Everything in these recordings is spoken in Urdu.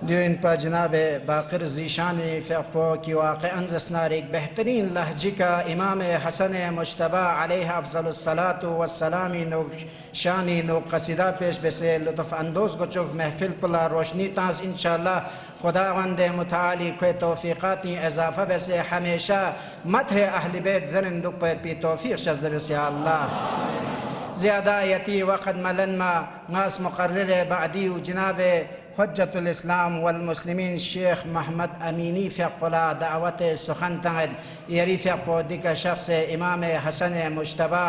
دیوین پا جناب باقر زیشانی فقفو کی واقعا زسنار ایک بہترین لہجی کا امام حسن مجتبی علیہ افضل الصلاة والسلامی نو شانی نو قصیدہ پیش بسے لطف اندوز کو چوک محفل پلا روشنی تاز انشاءاللہ خداوند متعالی کوئی توفیقاتی اضافہ بسے ہمیشہ مدح اہل بیت زرندک پر پی توفیق شزد بسے اللہ زیادہ یتی وقت ملن ما ناس مقرر بعدی و جناب حجت الاسلام والمسلمین شیخ محمد امینی فقلا دعوت سخن تنگد یری فقو دیکھ شخص امام حسن مجتبی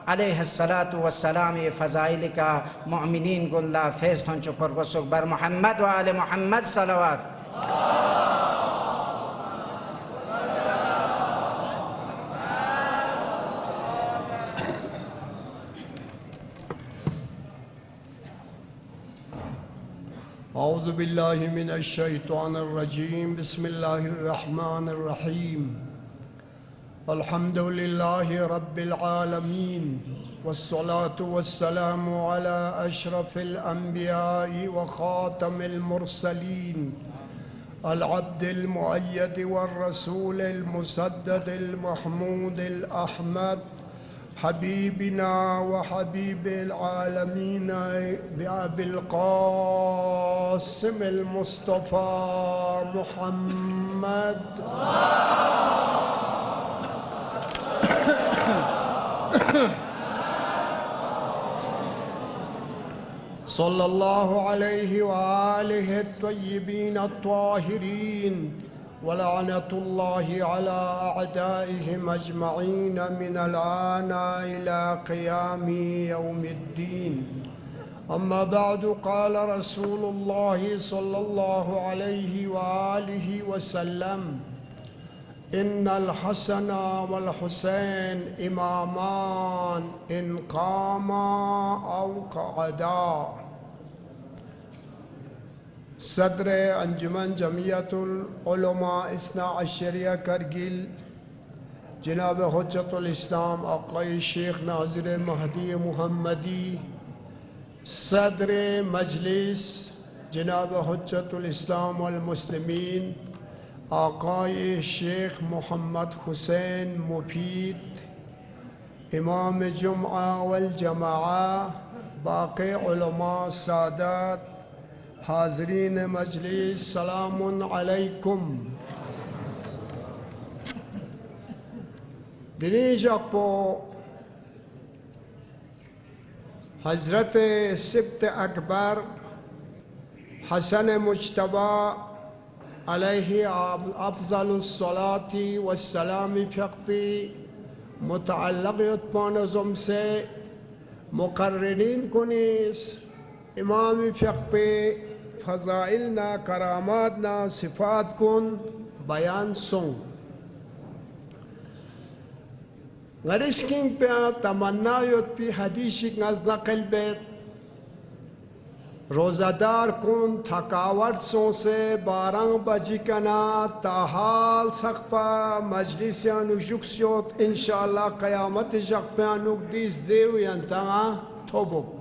علیہ الصلاة والسلام فضائل کا مؤمنین گلہ فیض تھن چپر کو سک بر محمد و آل محمد صلوات أعوذ بالله من الشيطان الرجيم بسم الله الرحمن الرحيم الحمد لله رب العالمين والصلاة والسلام على أشرف الأنبياء وخاتم المرسلين العبد المؤيد والرسول المسدد المحمود الأحمد حبيبنا وحبيب العالمين بأبي القاسم المصطفى محمد صلى الله عليه وآله الطيبين الطاهرين ولعنة الله على أعدائهم أجمعين من الآن إلى قيام يوم الدين أما بعد قال رسول الله صلى الله عليه وآله وسلم إن الحسن والحسين إمامان إن قاما أو قعدا صدر انجمن جمعیت العلماء اثنا عشریہ کرگل جناب حجت الاسلام آقای شیخ ناظر مہدی محمدی صدر مجلس جناب حجت الاسلام والمسلمین آقای شیخ محمد حسین مفید امام جمعہ والجماعہ باقی علماء سادات حاضرین مجلس سلام علیکم دنیجا پو حضرت سبت اکبر حسن مجتبی علیہ افضل الصلاة والسلام فقبی متعلق اتپانزم سے مقررین کنیس امام فقبی فضائلنا کراماتنا صفات کن بیان سن غرشکین پہ تمنایت پی حدیثی از نقل بیت روزدار کن تھکاوٹ سو سے بارنگ بجی کنا تاحال سخپا مجلسیانو جکسیوت انشاءاللہ قیامت جگپیانو دیس دیو ینتاں توبک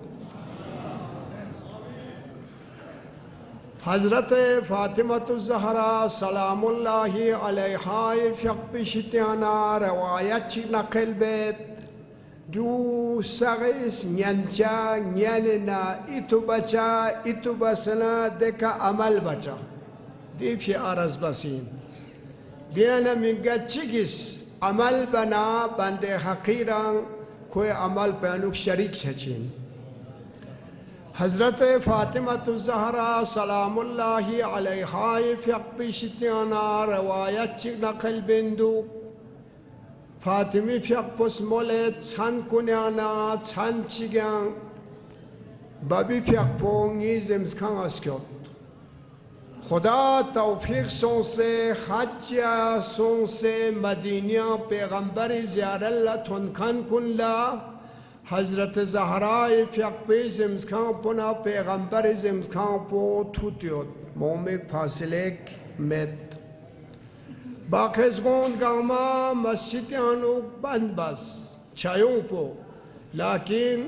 حضرت فاطمة الزہرا سلام اللہ علیہا فقب شتیانا روایت چی نقل بیت دو سغیس نینچا نیننا ایتو بسنا دکا عمل بچا دیب شی عرض بسین دینا منگا چگس عمل بنا بند حقیران کوئی عمل پینوک شریک چچین حضرت فاطمة الزہرا سلام اللہ علیہا فقب شتیانا روایت چی نقل بندو فاطمی فقبس مولد چند کنیانا چند چیگیان بابی فقبونگی زمزکان اسکیوت خدا توفیق سون سے حجیہ سون سے مدینیاں پیغمبر زیار اللہ تنکن کن لا حضرت زہراء فقبی زمزکان پنا پیغمبر زمزکان پو توتیوت مومک فاصلک مد باقیزگون گاما مسجدیانو بند بس چایوں پو لیکن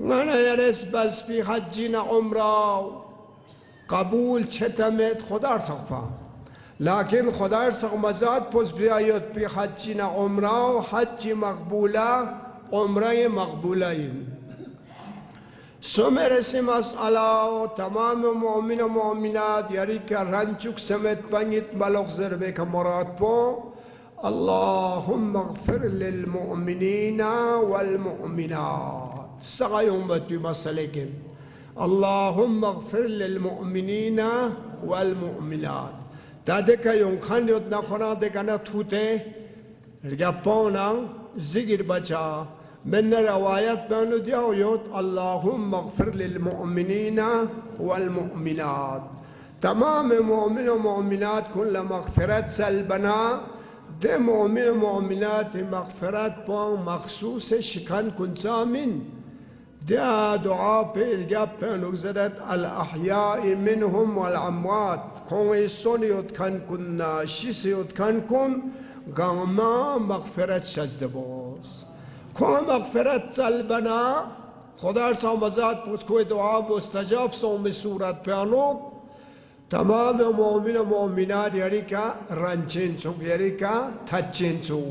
غنا يرس بس في حجنا عمره قبول چتمت خدا تقفا لكن خدا سقمزات پس بیاید في حجنا عمره حج مقبوله عمره مقبوله سمرسی مسئله تمام مؤمن و مؤمنات یاری که رنچوک سمت بنیت بلوغ زربه که مراد پو اللهم اغفر للمؤمنين والمؤمنات سغا امت بمسئله که اللهم اغفر للمؤمنين والمؤمنات داده که یون خانیت نخونا دکانا توته رگپانا زگر بچا من روايات بانو دياويوت اللهم اغفر للمؤمنين والمؤمنات تمام مؤمن ومؤمنات كل مغفرات سلبنا ده مؤمن ومؤمنات مغفرات بان مخصوص شكان كنت آمين ده دعاء بيرجاب بانو زدت الأحياء منهم والأموات كون يسونيوت كان كنا شيسيوت كان كن غاما مغفرات شزدبوس كون مغفرت سلبنا خدا سامزاد پوز کوئی دعا مستجاب سوم صورت پیانوک تمام مؤمن و مؤمنات یاری که رنچین چوک یاری که تچین چوک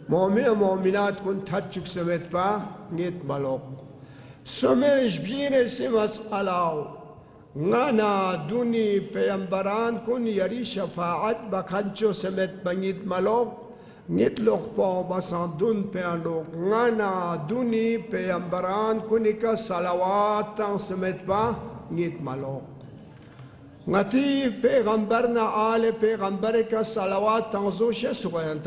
مؤمن و مؤمنات کن تچوک سمت پا نیت ملوک سمرش بین سی مسئلہ غنا دونی پیامبران کن یاری شفاعت بکنچو سمت بنیت ملوک نتلوخ پا بساندون پیانوک غنا دونی پیامبران کنی که صلوات تان سمت با نیت ملوک غتی پیغمبرنا آل پیغمبر که صلوات تان زوشه سوگیان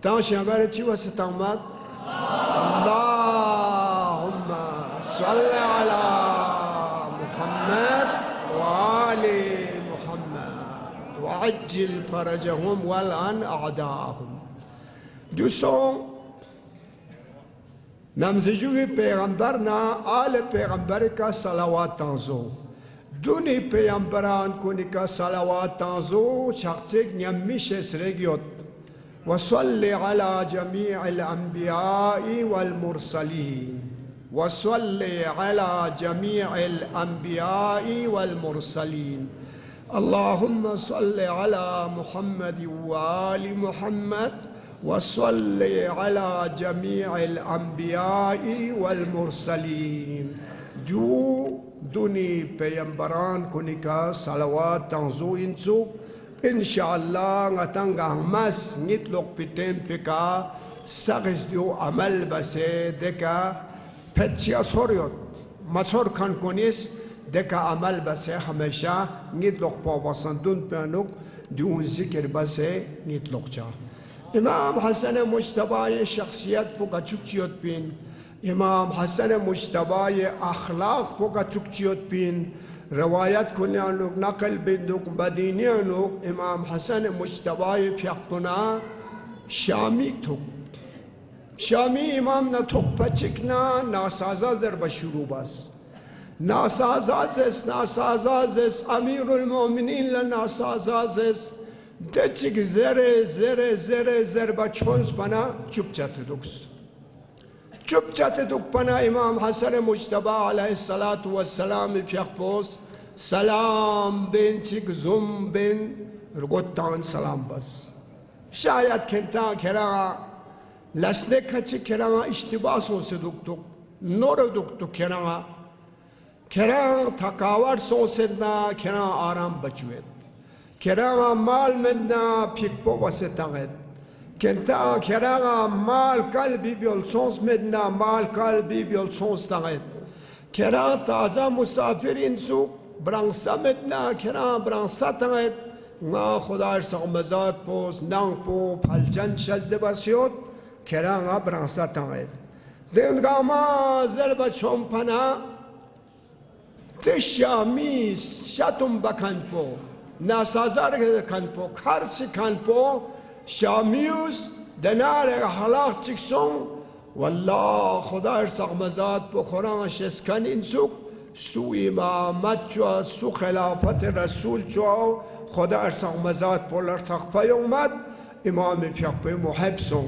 تان شنبر چی وستامد اللهم صل على محمد و آل وعجل فرجهم والآن أعداءهم دوستان نمزجوی پیغمبرنا آل پیغمبر کا صلوات تانزو دونی پیغمبران کنی کا صلوات تانزو چاکچک نیمیش سرگیوت وصل على جميع الأنبياء والمرسلين وصل على جميع الأنبياء والمرسلين اللهم صل على محمد وآل محمد وصل على جميع الأنبياء والمرسلين دوني پیامبران کنیکا صلوات تنزو انسو ان شاء الله نتنگا همس نتلوك بتیم پکا سغز دیو عمل بسه دکا پتشیا سوریوت مسور کن کنیس دکا عمل بسه همیشه نتلوك پا بسندون پیانوک دیون ذکر بسه نتلوك جا امام حسن مجتبی شخصیت پوکا چکچیوت بین امام حسن مجتبی اخلاق پوکا چکچیوت بین روایت کنیانوک نقل بندوک مدینیانوک امام حسن مجتبی پیاکتونا شامی توک شامی امام نتوک پچکنا ناسازا ضرب شروع بس ناسازازس امیر المؤمنین لناسازازس دچک زره با چونس بنا چوب چت دوک بنا امام حسن مجتبی علیه السلام پیاک پوست سلام بین چک زم بین رگوتان سلام بس شاید کنتا کرا لسلک چک کرا اشتباه سوسی دوک نور دوک کرا تکاور سوسدنا کرا آرام بچوید کرا مال مدنا پیک پو وسطاقید کنتا کرا مال قلبی بیول سونس مدنا مال قلبی بیول سونس تاقید کرا تازه مسافرین سوک برانسا مدنا کرا برانسا تاقید نا خدای سقمزاد پوز نانگ پو پلچن شزده بسیود کرا برانسا تاقید دنگا ما زرب چومپنا تشامیس شتم بکن پو ناسازار کن پو کرسی کن پو شامیوس دنار حلاق چکسون والله خدای سقمزاد پو قرآن شسکن انسوک سو امامت چوا سو خلافت رسول چوا خدای سقمزاد پو لرتق پی اومد امام پیاک پی محب سون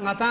ngata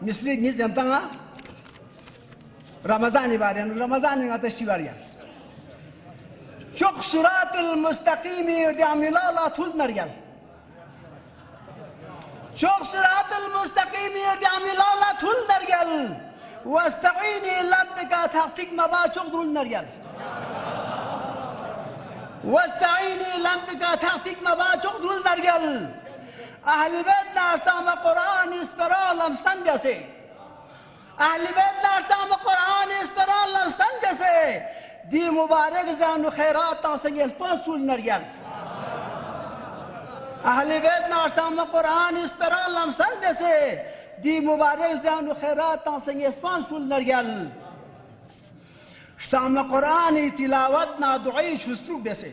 misri ngis jantanga Ramazan ibarian Ramazan ngatas ibarian çok sıratul müstakimi diamilala tul nargal, çok sıratul müstakimi diamilala tul nargal واستعيني لمتك تحقيق ما çok dul nargal, واستعيني لمتك تحقيق ما çok dul nargal. Ahli Beyt narsam Kur'an ispera lamstan jase, Ahli Beyt narsam Kur'an ispera lamstan jase, di mübarek zanu khairat tasengel pasul nargal. Ahli Beyt narsam Kur'an ispera lamstan jase, di mübarek zanu khairat tasengel pasul nargal. Sam Kur'ani tilavat na duai shustruk jase.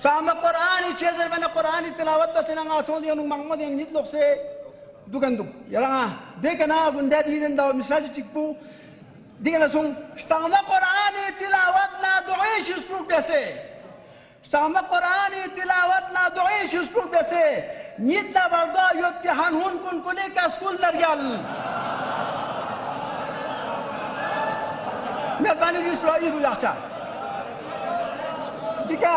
Sama Qur'ani chezer bana Qur'ani tilawat basena ngaton dia nung mangmo dia nit lok se duganduk yaranga dekana gundat liden daw misaj chikpu digala sung sama Qur'ani tilawat na du'ish usruk bese, sama Qur'ani tilawat na du'ish usruk bese nit la barda yot han hun kun kule ka skul nargal. Mehrbani disra'i bulaqcha dika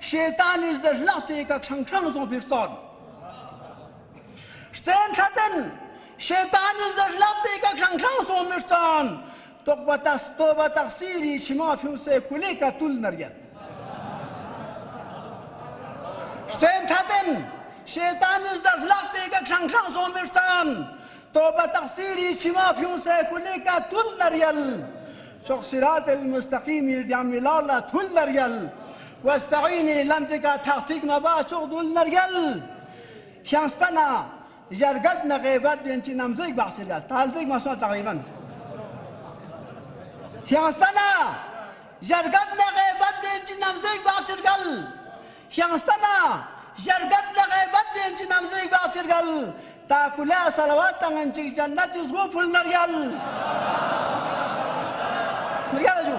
Şeytan izlerlahte ka kşankşan son pirsan. Sten khaten şeytan izlerlahte ka kşankşan son pirsan. Toba taksiri şima fiuse kule ka tul nargel. Sten khaten şeytan izlerlahte ka kşankşan son pirsan. Toba taksiri şima fiuse kule ka tul nargel. Çok sırat-ı müstakim yerdamilala tul nargel. واستعيني لمتك تحقيق مبا شغل نرجل شانس بنا جرقتنا غيبات بنتي نمزيك بعصير تعالديك مسؤول تقريبا شانس بنا جرقتنا غيبات بنتي نمزيك بعصير شانس بنا جرقتنا غيبات بنتي نمزيك بعصير تاكلا صلوات تنجي جنات يزغوف النرجل نرجل جو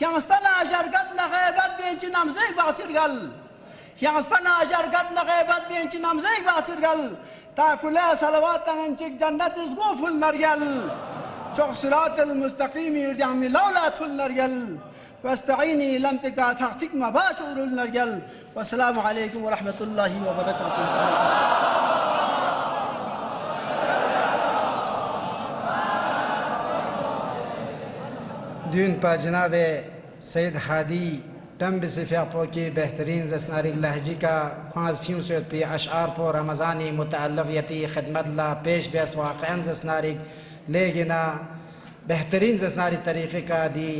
Şansbana jargat na gaybat benci namzayk basirgal, Şansbana jargat na gaybat benci namzayk basirgal, ta kula salavat tançik cennet izguful nargal, çok sıratel müstakim yerdami lawlatul nargal, واستعيني لمتك تحقيق ما باشر nargal. والسلام عليكم ورحمة الله وبركاته. دون پا جناب سید حادی تم بصفیاپو کی بہترین زسناری لہجی کا خواز فیوں سے پی اشعار پو رمضانی متعلق یتی خدمت لا پیش بیس واقعاً زسناری لیگنا بہترین زسناری طریقے کا دی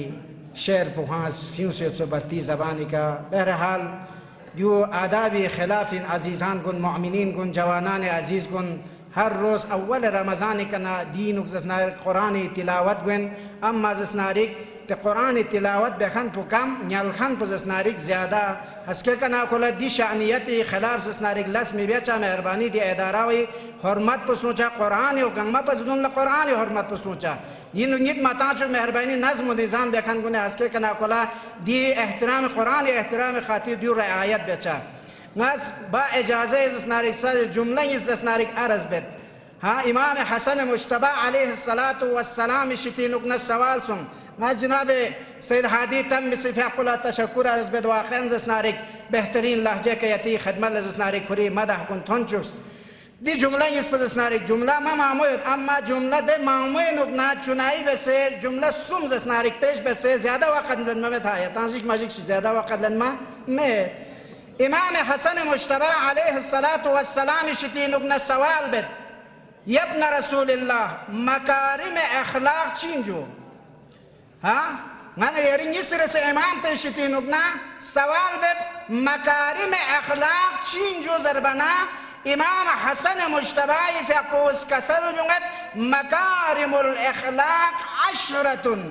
شعر پو خواز فیوں سے بلتی زبانی کا بہرحال یو آدابی خلاف عزیزان گن مؤمنین گن جوانان عزیز گن ہر روز اول رمضان کنا دین زسناری قرآن تلاوت گن اما زسناری تے قرآن تلاوت بخن پو کم نیالخن پو زسناریک زیادہ ہسکے کنا کھولا دی شعنیتی خلاف زسناریک لس می بیچا مہربانی دی اداراوی حرمت پو سنوچا قرآن و گنگما پا زدون قرآن حرمت پو سنوچا یہ نیت مطاچو مہربانی نظم و نظام بخن گنے ہسکے کنا کھولا دی احترام قرآن احترام خاطر دیو رعایت بیچا ناس با اجازه زسناریک سر جمله زسناریک عرض بید ہاں امام حسن مجتبی علیہ السلام شتینکنا سوال سن ناس جناب سید حادی تم بصفیق اللہ تشکر عرض بید واقعاً زسنارک بہترین لہجے کے یتی خدمت زسنارک خوری مدح کن تھن چوس دی جملہ اس پر زسنارک جملہ ما معمویت اما جملہ دے معموی نکنا چنائی بسے جملہ سم زسنارک پیش بسے زیادہ وقت لنما میں تھا تانزیک مجھک زیادہ وقت لنما میں امام حسن مجتبی علیہ السلام شتینکنا سوال بید یبن رسول اللہ مکارم اخلاق چینجو ہاں میں نے یرین اس طرح سے امام پیشتی نگنا سوال بید مکارم اخلاق چینجو ضربنا امام حسن مجتبی فیقوز کسل جنگت مکارم الاخلاق عشرتن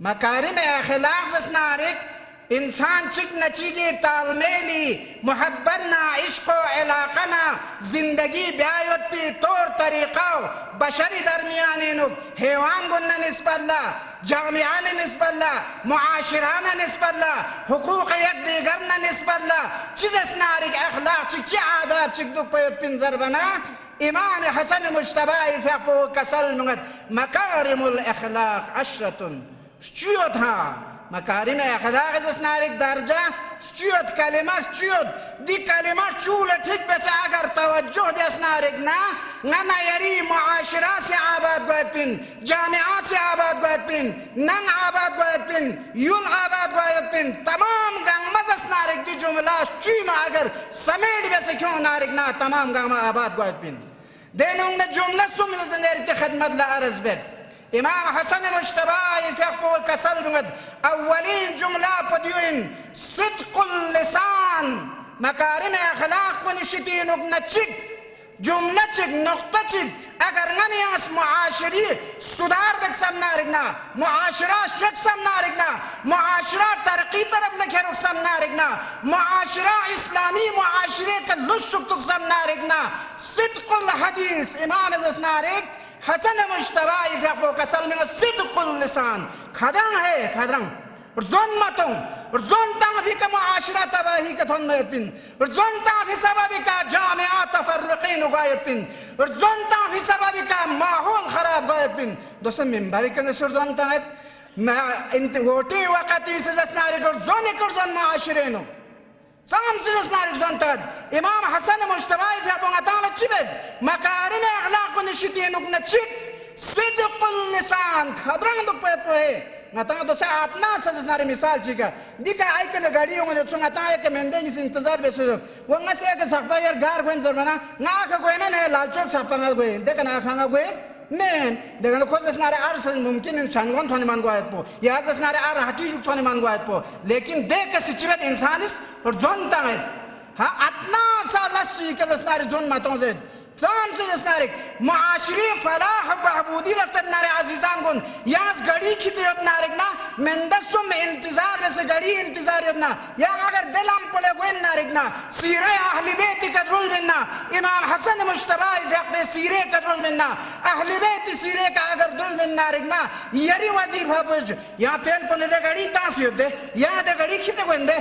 مکارم اخلاق زسنارک انسان چک نچیگی تالمیلی محبتنا عشق و علاقنا زندگی بیایت پی طور طریقہ بشری درمیانی نک حیوان گننا نسبت اللہ جامعان نسبت اللہ معاشران نسبت اللہ حقوق یک دیگرنا نسبت اللہ چیز اسنارک اخلاق چی آداب چک دک پیت پنزر بنا امام حسن مجتبی فیقو کسل نگت مکارم الاخلاق عشرتن شچیوت ہاں مکارم اخلاق زسنارک درجہ شچیوت کلمہ شچیوت دی کلمہ چول ٹھیک بسے اگر توجہ دی اسنارک نا یری معاشرہ سے آباد گوید پن جامعہ سے آباد گوید پن نن آباد گوید پن یون آباد گوید پن تمام گنگمز اسنارک دی جملہ چینو اگر سمیڈ بسے کیوں نارک نا تمام گنگمہ آباد گوید پن دینوں نے جملہ سملز دنیرک خدمت لعرض بید امام حسن مجتبی فیقو کسل بگد اولین جملہ پدیوین صدق اللسان مکارم اخلاق و نشتین اگنا چک جملہ چک نقطہ چک اگر ننی اس معاشری صدار بک سمنا رکنا معاشرہ شک سمنا رکنا معاشرہ ترقی طرف لکھے رک سمنا رکنا معاشرہ اسلامی معاشرے کا لشک تک سمنا رکنا صدق الحدیث امام زسنارک حسن مجتبی فیقو کسل میں صدق اللسان کھدرن ہے کھدرن رزون متوں رزون تنفی کا معاشرہ تباہی کا تھن میں پن رزون تنفی سببی کا جامعہ تفرقین غایت پن رزون تنفی سببی کا ماحول خراب غایت پن دوستان ممبری کا نسر رزون تنفی ووٹی وقتی سے زسناری رزونی کرزون معاشرینو سام سیزس نارک زنتاد امام حسن مجتبی فیقو غطانا چی بید مکارم اخلاق و نشتینک نچک صدق اللسان خدرنگ دک پیت پوئے غطانا دو سے آتنا سیزس ناری مثال چیکا دیکھا آئی کل گاڑیوں میں جو غطانا ایک مندے جس انتظار بے سوزو ونگا سے ایک ساقبا یر گار خوین زرمانا ناکا کوئی میں نے لال چوک ساقبا گا گوئے دیکھا ناکا گوئے من dengan kau sesenara arus mungkin canggung tuan iman gua itu ya sesenara arah hati juga tuan iman gua itu lekin dek kesicipat insanis berzon tangan ha atna salah sih ke sesenara zon matong zed Sam se sesenara muashiri falah bahbudi latar nare azizan gun yas gadi khiti yot narik na mendasum intizar se gadi intizar yot na ya agar dilam pole guen narik na sire ahli bait kadrul minna imam hasan mujtabai faqde sire kadrul minna ahli bait sire ka agar dul min narik na yari wazifa buj ya tel pole de gadi tas yot de ya de gadi khiti guen de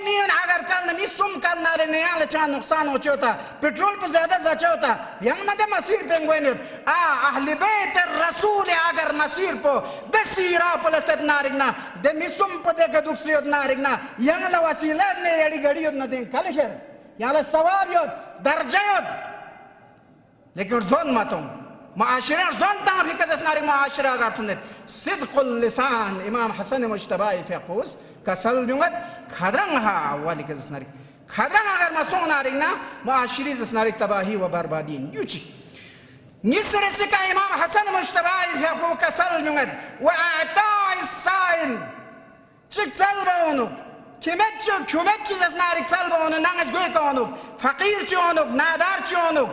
min agar kal ni sum kal nare ne ala cha nuksan ho chota petrol pe zyada zacha hota yang nade masir penguenit ahli bait rasul agar masir po desira pole tet narigna de misum po de gaduksiyot narigna yang la wasila ne yadi gadiyot na den kalher yang la sawabiyot darjayot lekin zon matum معاشرة Zinta في كذا سناري معاشرة قارتونت صدق اللسان إمام حسن مجتبي في قوس kasal jungat khadrang ha wali ke zasnarik khadrang agar masong narik na muashiri zasnarik tabahi wa barbadin yuchi nisre se ka imam hasan mushtabai fi abu kasal jungat wa a'ta'i sa'il chik salbaunu kümetçi zasnarik salbaunu nangas goy kaunu fakir chonu nadar chonu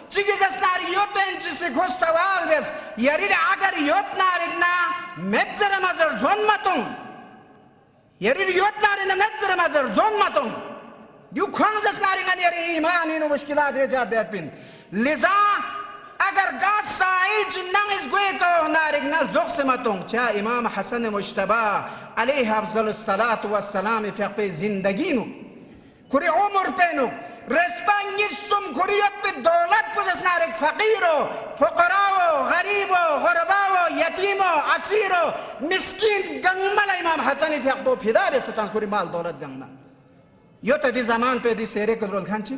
chigi zasnarik yotenchisi khos sawal bes yarir agar yot narik na metzere mazar zon matung yarir yot narik na metzere mazar zon matung yu khonzas narik an yari iman inu mushkilat ejad betpin liza agar gas sa'il jinnang is goy ka narik na zokse matung cha imam hasan mushtaba alayhi afzalus salatu wassalam fi aqi zindaginu kuri umur penu respanissum kuriyot pe dawlat posas narik faqiro fuqarao gharibо ghurabao yatimo asiro miskin gangmala imam hasan fi aqbo fida be satan kuri mal dawlat gangma yo ta di zaman pe di sere kodrol khanchi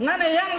nane yang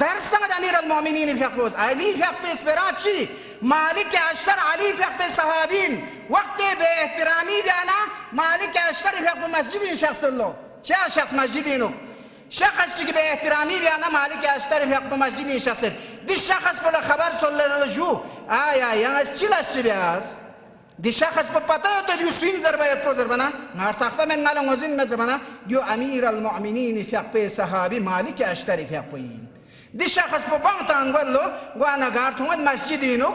درس تمد امیر المؤمنین فی اقبوس علی فی اقبس براچی مالک اشتر علی فی اقبس صحابین وقت به احترامی بیانا مالک اشتر فی اقبس مسجدین شخص الله چه شخص مسجدینو شخص که به احترامی بیانا مالک اشتر فی اقبس مسجدین شخص دی شخص بلا خبر صلی الله جو آیا یانس چی لشی بیاس دی شخص پر پتا ہے تو سین ضربیت پر ضربنا نارتاقبه من مالن وزین مزبنا یو امیر المؤمنین فی اقبس صحابی مالک اشتر فی اقبس دی شخص په بانتان ولو وانا گارتون مسجدینو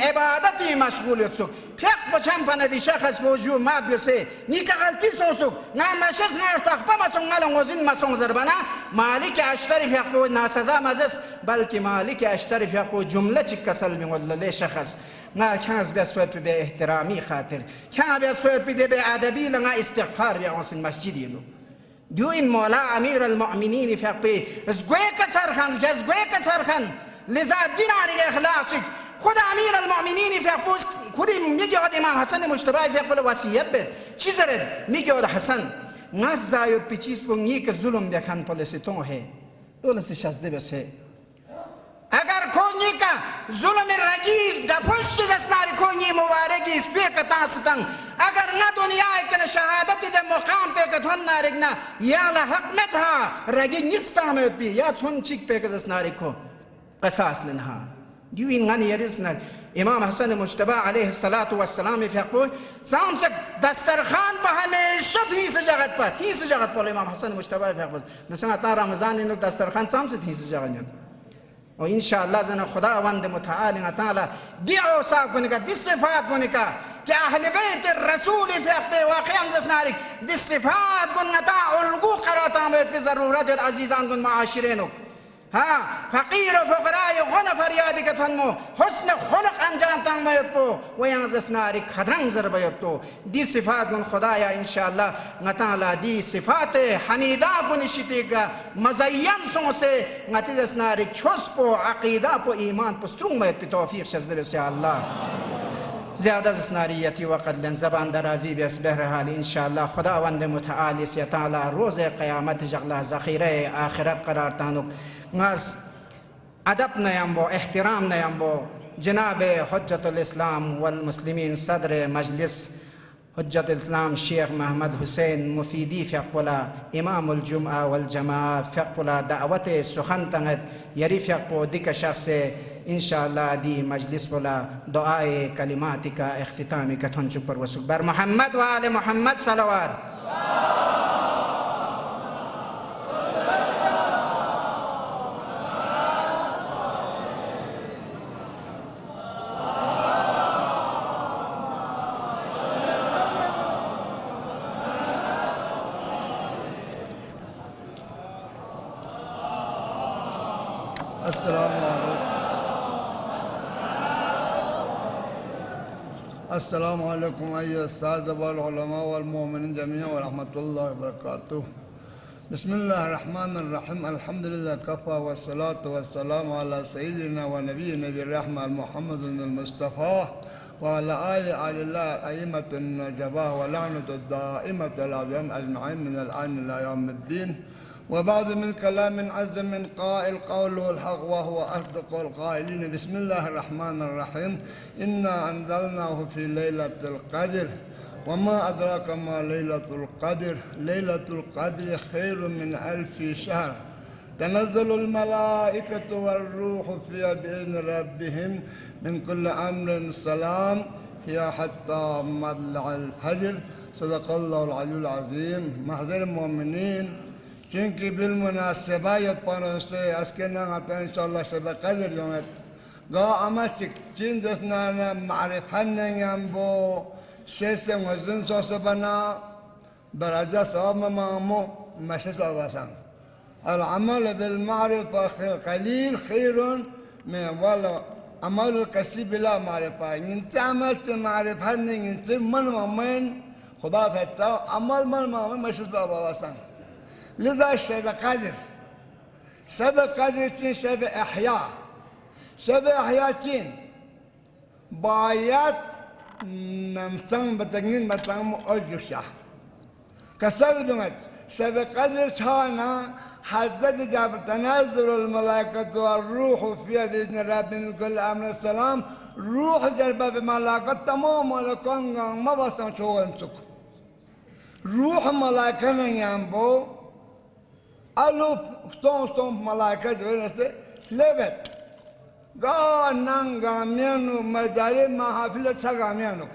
عبادتی مشغول یتسوک پیق بچم پنه دی شخص وجو ما بیسه نیکا غلطی سوسوک نامشز نارتاق پا مسون مالون وزین مسون زربانا مالک اشتری فیقو ناسزا مزس بلکه مالک اشتری فیقو جمله چی کسل میولو لی شخص نا کنز بیسویت به احترامی خاطر کنز بیسویت به ادبی لنا استغفار بیانسین مسجدینو دو این مولا امیر المؤمنین فی اقبی زگوی کسر خان لذا دین آنی اخلاق شک خود امیر المؤمنین فی اقبی خودی میگه امام حسن مشتبه فی اقبی وصیت بید چی زرد میگه حسن ناز زاید پیچیز پونگی که ظلم بیخان پولیسی تون ہے دولسی شازده بسه اگر کونی کا ظلم رگی دفش دستناری کونی مبارکی اس پی کتاستن اگر نہ دنیا کن شهادت ده مقام پی کتون نارگنا یا لحق نتها رگی نستامت پی یا چون چیک پی کتاستناری کو قصاص لنها دیو این غنی یرزنا امام حسن مجتبی علیه السلام فی اقبول سامسک دسترخان پا ہمیشہ تیس جگت پا امام حسن مجتبی فی اقبول نسنگا تا رمضان انو دسترخان سامسک تیس جگت و انشاءاللہ زنا خداوند متعال تعالی دی اوصاف کو نکا دی صفات کو نکا کہ اہل بیت الرسول فی اقفی واقعا زسنارک دی صفات کو نتا الگو قراتا ہمیت پی ضرورت العزیزان کو معاشرینو ها فقیر و فقراء غن فریادی که تنمو حسن خلق انجام تنمایت پو و یانزس ناری خدرنگ ضربیت تو دی صفات کن خدایا انشاءاللہ نتالا دی صفات حمیدہ کنشتی کا مزین سو سے نتیجس ناری چھس پو عقیدہ پو ایمان پو سترونگ میت پی توفیق شزده بسی اللہ زیادہ زسناریتی وقت لن زبان درازی بیس بہرحال انشاءاللہ خداوند متعالی سی تعالی روز قیامت جغلہ ذخیرہ آخرت قرار تانک ناس ادب نیامبو احترام نیامبو جناب حجت الاسلام والمسلمین صدر مجلس حجت الاسلام شیخ محمد حسین مفیدی فقلا امام الجمعه والجماعه فقلا دعوت سخن تنت یری فقو دیک شخص انشاءالله دی مجلس بلا دعای کلماتی کا اختتامی کا تھن چپر وصول بر محمد و آل محمد صلوات. السلام عليكم أيها السادة والعلماء والمؤمنين جميعا ورحمة الله وبركاته. بسم الله الرحمن الرحيم. الحمد لله كفى والصلاة والسلام على سيدنا ونبينا بالرحمة محمد المصطفى وعلى آل الله أئمة النجباء ولعنة الدائمة العظيم أجمعين من الآن إلى يوم الدين. وبعد من كلام عز من قائل قوله الحق وهو أصدق القائلين. بسم الله الرحمن الرحيم. إنا أنزلناه في ليلة القدر وما أدراك ما ليلة القدر. ليلة القدر خير من 1000 شهر تنزل الملائكة والروح فيها بإذن ربهم من كل أمر سلام هي حتى مطلع الفجر. صدق الله العلي العظيم. محضر المؤمنين çünkü bilmünasebe yatpanısı askerinden hatta inşallah sebe kadir yönet. Ga amaçık cindesnane marifennen yan bu sesin özün sosu bana beraca savma mamu meşes babasan. Al-amal bil marife qalil khairun min wala amal kasib la marife. Inti amal marifennen inti man mamen Khuda fetta amal man mamen meşes babasan. لذا شب قدر شب قدر تين شب إحياء شب إحياء تين بايات نمتن بتنين بتنم أجوشة كسر بنت شب قدر شانا حدد جاب تنازل الملائكة والروح فيها بإذن رب من كل أمر السلام. روح جربة بملائكة تمام ولكن ما بسم شو يمسك روح ملائكة Yanbu Alup ston malaika öylese lebet. Nanga menu madari mahafile çagamyanuk.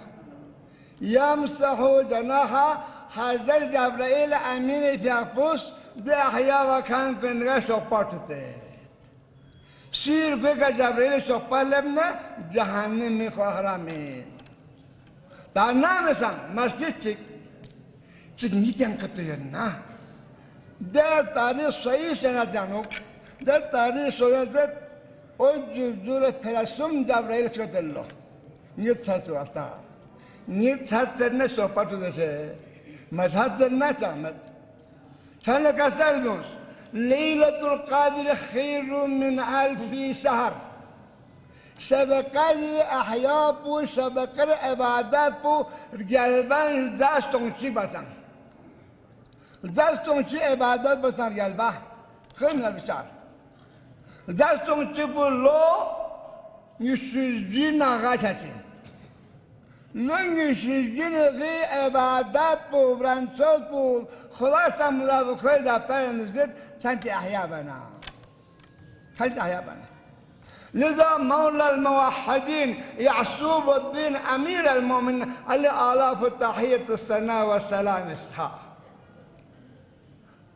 Yamsahu canaha Hazret Cebrail Amin Fiyakbus de ahya ve kan pendra sohbatete. Şiir göka Cebrail sohbatlebne cehennemi kahrami. Tannamesan masjid çık niten katıyana. Der tarih sayı senedyanuk, der tarih soyadet o cüzdüre pelasum Cebrail söylediler. Niye çatı hasta? Niye çatı ne sohbet edese? Mezhat ne çamet? Sana kasalmış. Leyletul Kadir khayrun min 1000 şehr. Şebekali ahya bu, şebekali ibadet bu, gelben dastun basan. دستون چی عبادت بسن گلبه خیلی نبیشار دستون چی بلو یشیزی ناغا چچین لون یشیزی نغی عبادت بو برانسوت بو خلاصا ملابقه دفتر نزدید چنتی احیا بنا چنتی احیا بنا لذا مولى الموحدين يعصوب الدين أمير المؤمنين اللي آلاف التحية الثناء والسلام الصحاح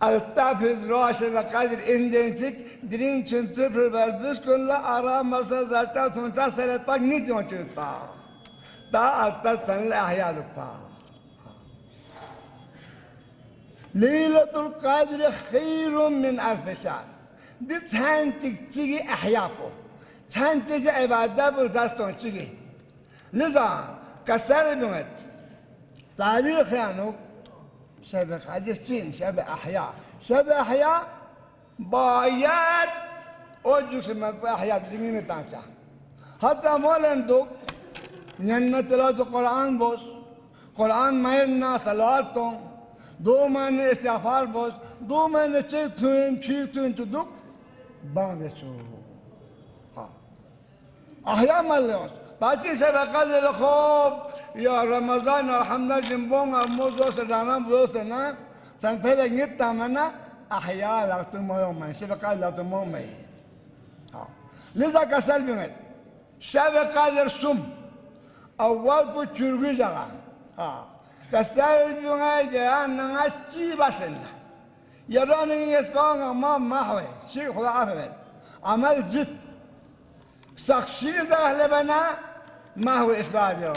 التافز Rashid وقادر اندنچik dilin çıntı pırbalbüs kulla aramasa zaten sonuçta seyretmek niçin çıkta. Daha altta seninle ahyalık pa. Leyletul Kadir khayrun min 1000 şehr. Di tantik çigi ahyapo. Tantik ibadet bu daston çigi. Liza kasar bimet. Tarih yanuk شب قدر سين شب أحياء شب أحياء بايات أوجوك سمت أحياء تجميم تانشا حتى مولن دوك نينا تلاوة القرآن بوس قرآن ماينا صلواتهم دو ماينا استغفار بوس دو ماينا چيتون تدوك باندشو أحياء مالوس Pati se bakal khob ya Ramadan alhamdulillah jimbong amuzo sedana buzo na sang peda ngit tamana ahya la tumo yom se bakal la tumo mai ha liza kasal binget شبكة السم أول بتشرقي جانا كسر بيوعي جانا نعشي بسنا يراني يسبان ما هو شيء خلا عفوا عمل جد سخشي ده لبنا ما هو إسبانيا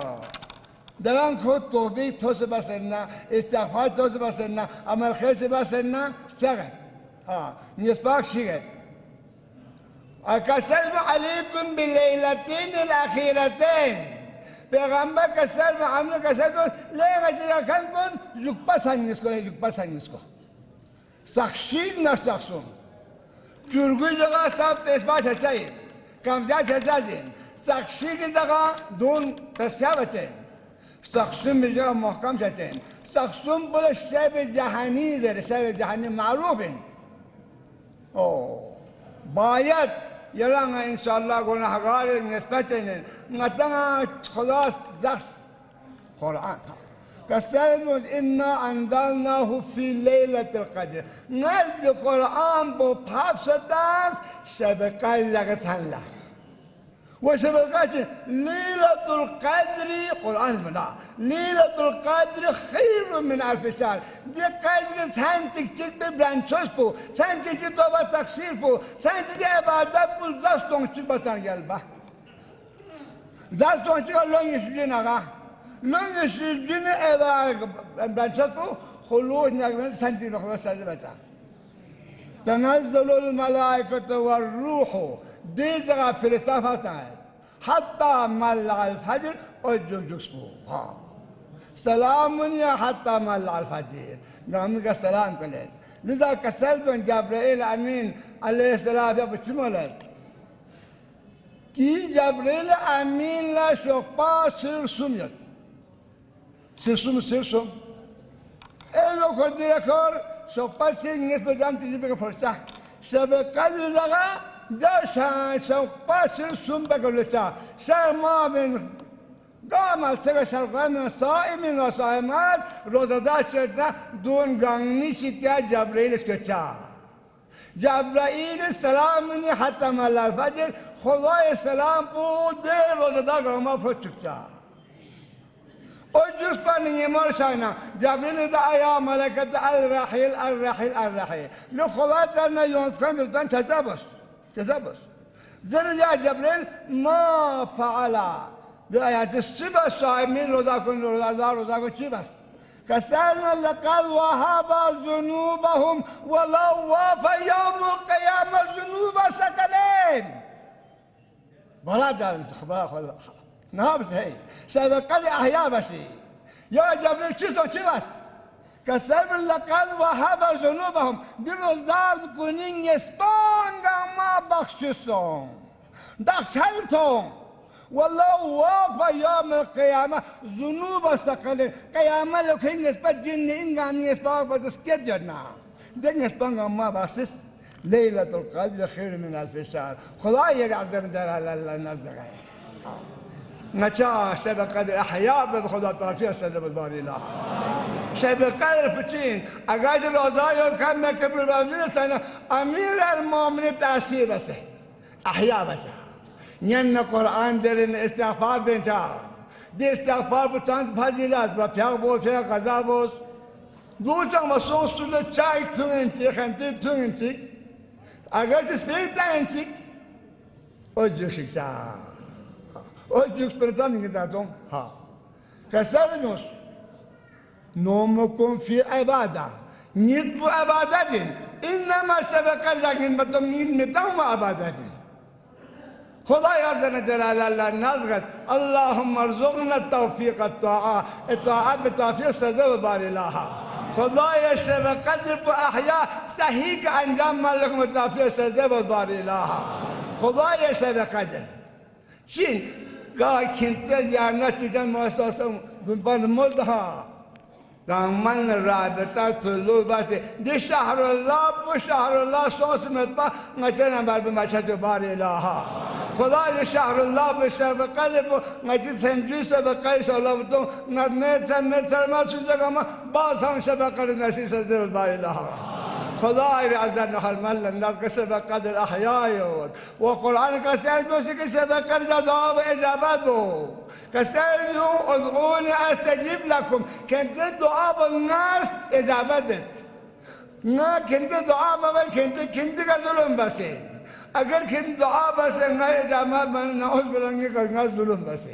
دلان خود توبي توس بسنا استغفار توس بسنا عمل خير بسنا سجن يسبان شيء أكسلم عليكم بالليلتين الأخيرتين پیغمبر کسلم عمل کسلم لا مجيء كنكم يقبس هنيسكو سخشين نشخصون ترغي لغا سب اسمع شيء كم جا جازين سخشين لغا دون تسابتين سخشين بجا محكم شتين سخشين بلا شيء جهاني ده شيء جهاني معروفين بايد يرانا إن شاء الله قلنا هقارئ نسبتين نتنا خلاص زخ قرآن كسلم إنا أنزلناه في ليلة القدر نزل القرآن بحفصة شبكة لغتهن له وشبكة ليلة القدر قرآن الملا ليلة القدر خير من ألف شهر دي قدر سانتك تكتب برانشوس بو سانتك توبة تقصير بو سانتك عبادت بو زستون تبتان قلبه زستون تقول لون يسجين أغا لون يسجين إذا برانشوس بو خلوش نقبل سانتك بخلوش سادبتا تنزل الملائكة والروح دي جگہ فرشتہ پھنستا ہے حتی مطلع الفجر اور جسمو سلام یا حتی مطلع الفجر نعم کا سلام کلید لذا کسل بن جبرائیل امین علیہ السلام یا بچمولد کی جبرائیل امین لا شقبا سرسوم ید سرسوم ایلو خود دیکھور شقبا سر نسبت جام تیزی بے فرشتہ شب قدر جگہ داشان سوقاس السنبك اللتا سما من قامت سرقا من صائم وصائمات روزادات دون غني ستا جبريل سكتا جبرائيل السلام حتى ملا الفجر خدای السلام بود روزادات غما فتشتا وجوز بني مرشانا جبريل دا يا ملكة الرحيل لخلاتنا يونس كان يردان تجابس زرجا جبريل ما فعل بآيات السبع الصائمين روزاكم شبس كسرنا لقد وهب ذنوبهم ولو وافى يوم القيامة ذنوب ثقلين برادر نابس هي سبقني أحيا بشي يا جبريل شبس كسر لقد وهب ذنوبهم دار كونين يسبانغا ما بخشسون دخلتهم والله وافى يوم القيامة ذنوب ثقلين قيامة لو كان يسبت جن إنغا من يسبانغ بتسكت جنا دين يسبانغا ما بخشس ليلة القدر خير من ألف شهر خداي يقدر دلال الناس دغاي نجا شب قدر أحياء بخدا طرفية سيد الباري الله شب قدر فتين أقاد الوضايا كم كبر بابين سنة أمير المؤمنين تأثير بس أحياء بس ين القرآن درين استغفار بنتا دي استغفار بتانت فضيلات بفياق بوس فياق قضاء بوس دوتا مصوص سلة شايك تونتي خمتي تونتي أقاد سبيت لانتي أجوك شكتا أجوك سبيتان نجداتهم كسرنوس نومكم في عبادة نيت عبادة إنما سبق لكن متمين متهم عبادة خداي عز جلال الله نازغت اللهم ارزقنا التوفيق الطاعة بتوفيق سيد باري الله خداي سبق قدر بأحياء سهيك أنجام لكم التوفيق سيد باري الله خداي سبق قدر شين قال كنت جانتي جن مؤسسة بن مدها دامن رابطة طلوبات دي شهر الله وشهر الله صوص متبا نجنا بار بمشهد بار الله خدای شهر الله به شب قلب مجید سنجوس به قیس الله بتون نمیت ما چیزا ما باز هم شب قدر نشی سر بار الله خدای عزت نحل مل الناس كسب قدر احياء وقرآن كسر بس كسب قدر دعاء واجابات كسر ادعوني استجيب لكم كنت دعاء الناس اجابات نا كنت دعاء ما كنت كظلم بس اگر كنت دعاء بس نا اجابات من نعوذ بالله كنت ظلم بس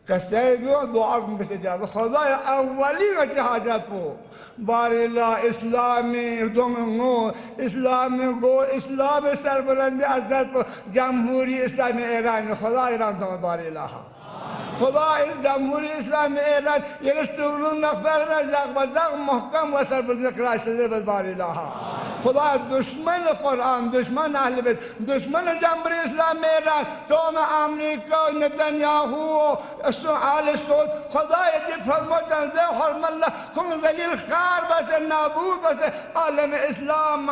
كسر دعاء مستجاب خدای اولی حاجات کو بار الله اسلامی دونو اسلامی گو اسلام سربلندی عزت کو جمهوری اسلامی ایران خدا ایران تو بار الله خدای جمهوری اسلامی ایران یستولون نخبرنا زغ محکم و سربلند کراشده بار الله خدا دشمن قرآن دشمن اهل بیت دشمن جمهوری اسلامی ایران دوم امریکا نتانیاهو آل سعود خدای دی فرمودن ده حرم الله کن ذلیل خار بس نابود بس عالم اسلام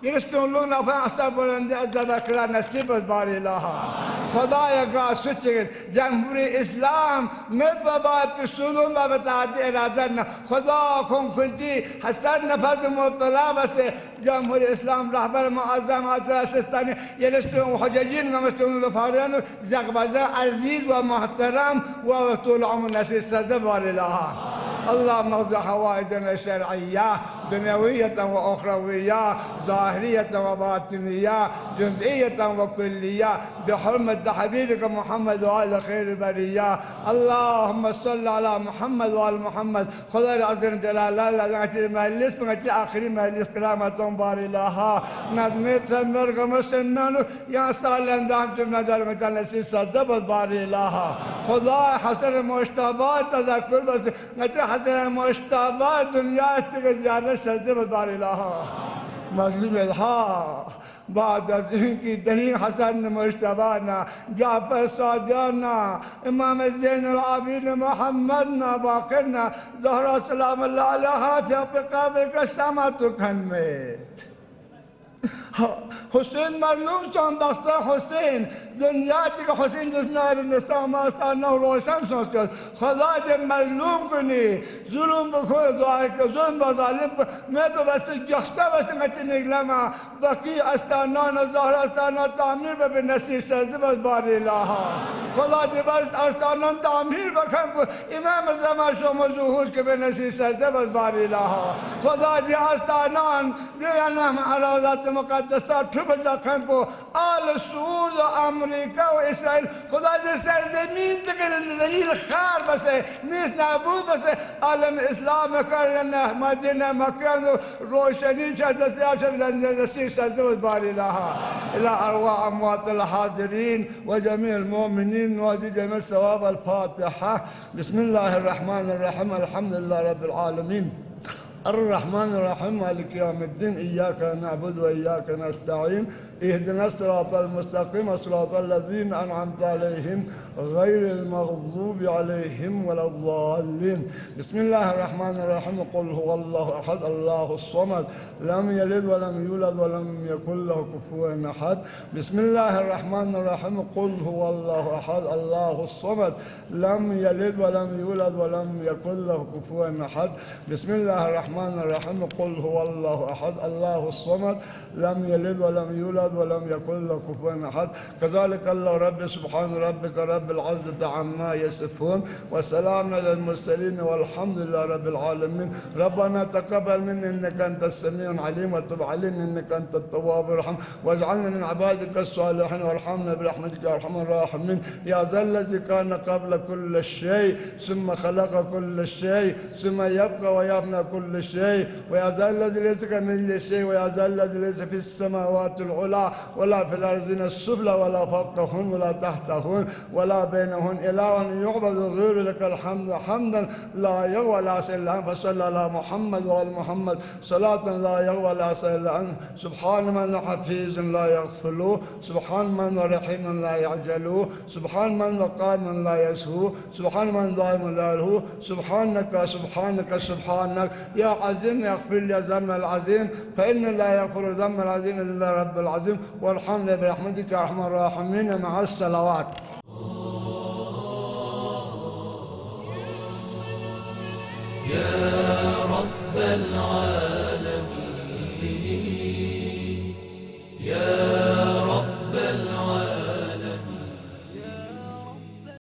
يرسلون لنا فاستقبلن ذكر نصيب بار الله خدایا کا سچ جمهوری اسلام مبابا بسولون بابا تعدی ارادن خدا کن کنتی حسن نفذ مبتلا بس جمهوری اسلام رهبر معظم اسستانی يرسلون حجاجين ومسلون لفاران زغبزه عزیز و محترم و طول عمر نصیب صدر بار الله اللهم اقض حوائجنا الشرعيه دنيويه واخرويه ظاهريه وباطنيه جزئيه وكليه بحرمه حبيبك محمد وآل خير البريه اللهم صل على محمد وآل محمد خدا العظيم جلال الله مجلس من اخر مجلس كرامتهم بار الله نظمت مرغم سنن يا سالن دام جمنا دار نصيب صدب بار الله خدا حسن مشتبه تذكر بس حسن مشتبه دنیا تجارت صدب بار الله مظلوم الها بعد از اینکه دلیل حسن مجتبانا جعفر صادقنا امام زین العابدین محمدنا باقرنا زهرا سلام الله علیها فی قبر کشمت کنمت حسین مظلوم شان دسته حسین دنیا دیگه حسین دستنار نسام آستانه روشن ساز کرد خدا دې مظلوم کنی ظلم بکنه دعای که ظلم با ظالم میں تو بس جخته بس مچ نگلما باقی استانان ظاهر استانان تعمیر به نصیر سرده بس بار الله خدا دې بس استانان تعمیر بکن امام زمان شما ظهور که به نصیر سرده بس بار الله خدا دې استانان دې نام علاوات مقدسات تو بکن کو آل سعود و امریکا و اسرائیل خدا دې سرزمین بکنه ذلیل خار بسه نیست نابود بسه عالم اسلام کرن مدینه مکان روشنی شد دستیاشم نصیب سرده بار الله الى ارواح اموات الحاضرين وجميع المؤمنين نودي جميع ثواب الفاتحه بسم الله الرحمن الرحيم الحمد لله رب العالمين الرحمن الرحيم مالك يوم الدين إياك نعبد وإياك نستعين اهدنا الصراط المستقيم صراط الذين أنعمت عليهم غير المغضوب عليهم ولا الضالين بسم الله الرحمن الرحيم قل هو الله أحد الله الصمد لم يلد ولم يولد ولم يكن له كفوا أحد بسم الله الرحمن الرحيم قل هو الله أحد الله الصمد لم يلد ولم يولد ولم يكن له كفوا أحد بسم الله الرحمن الرحيم قل هو الله أحد الله الصمد لم يلد ولم يولد ولم يكن له كفوا أحد كذلك الله رب سبحان ربك رب العزة عما يصفون وسلام على المرسلين والحمد لله رب العالمين ربنا تقبل منا إنك أنت السميع العليم وتب علينا إنك أنت التواب الرحيم واجعلنا من عبادك الصالحين وارحمنا برحمتك يا أرحم الراحمين يا ذا الذي كان قبل كل شيء ثم خلق كل شيء ثم يبقى ويبنى كل شيء ويا ذا الذي ليس كمثله شيء ويا ذا الذي ليس في السماوات العلى ولا في الأرضين السفلى ولا فوقهن ولا تحتهن ولا بينهن إله يعبد غير لك الحمد حمدا لا يروى لا سيل فصلى على محمد وعلى محمد صلاة لا يروى لا سيل عنه سبحان من حفيظ لا يغفله سبحان من رحيم لا يعجله سبحان من وقام لا يسهو سبحان من ظالم لا له سبحانك سبحانك سبحانك يا عظيم يغفر لي ذنب العظيم فإن لا يغفر ذنب العظيم إلا رب العظيم العظيم وارحمنا برحمتك يا أرحم الراحمين مع الصلوات. يا رب العالمين